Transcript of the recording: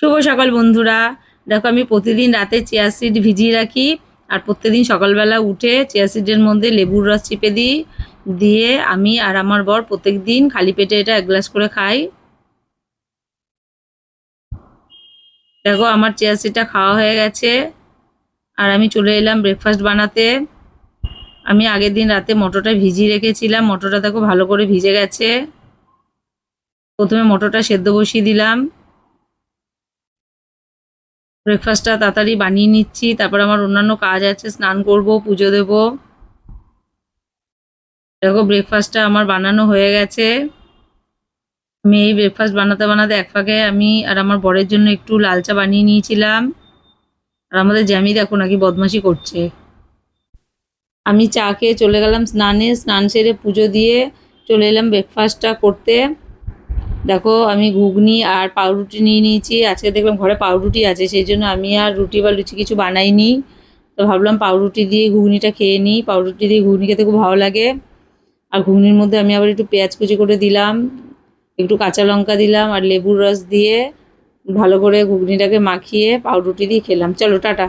শুভ সকাল বন্ধুরা। দেখো আমি প্রতিদিন রাতে চিয়া সিড ভিজিয়ে রাখি আর প্রত্যেকদিন সকালবেলা উঠে চিয়া সিডের মধ্যে লেবুর রস চিপে দিই, দিয়ে আমি আর আমার বর প্রত্যেক দিন খালি পেটে এটা 1 গ্লাস করে খাই। দেখো আমার চিয়া সিডটা খাওয়া হয়ে গেছে আর আমি চলে এলাম ব্রেকফাস্ট বানাতে। আমি আগের দিন রাতে মটরটা ভিজিয়ে রেখেছিলাম, মটরটা দেখো ভালো করে ভিজে গেছে। প্রথমে মটরটা সেদ্ধ বসিয়ে দিলাম। ব্রেকফাস্টটা তাড়াতাড়ি বানিয়ে নিচ্ছি, তারপর আমার অন্যান্য কাজ আছে, স্নান করব, পুজো দেব। দেখো ব্রেকফাস্টটা আমার বানানো হয়ে গেছে। আমি এই ব্রেকফাস্ট বানাতে বানাতে এক ফাঁকে আমি আর আমার বরের জন্য একটু লাল চা বানিয়ে নিয়েছিলাম। আর আমাদের জ্যামি দেখো নাকি বদমাশি করছে। আমি চা খেয়ে চলে গেলাম স্নানে, স্নান সেরে পুজো দিয়ে চলে এলাম ব্রেকফাস্টটা করতে। দেখো আমি ঘুগনি আর পাউরুটি নিয়ে নিয়েছি। আজকে দেখলাম ঘরে পাউরুটি আছে, সেই জন্য আমি আর রুটি বা লুচি কিছু বানাইনি। তো ভাবলাম পাউরুটি দিয়ে ঘুগনিটা খেয়ে নিই, পাউরুটি দিয়ে ঘুগনি খেতে খুব ভালো লাগে। আর ঘুগনির মধ্যে আমি আবার একটু পেঁয়াজ কুচি করে দিলাম, একটু কাঁচা লঙ্কা দিলাম আর লেবুর রস দিয়ে ভালো করে ঘুগনিটাকে মাখিয়ে পাউরুটি দিয়ে খেলাম। চলো টাটা।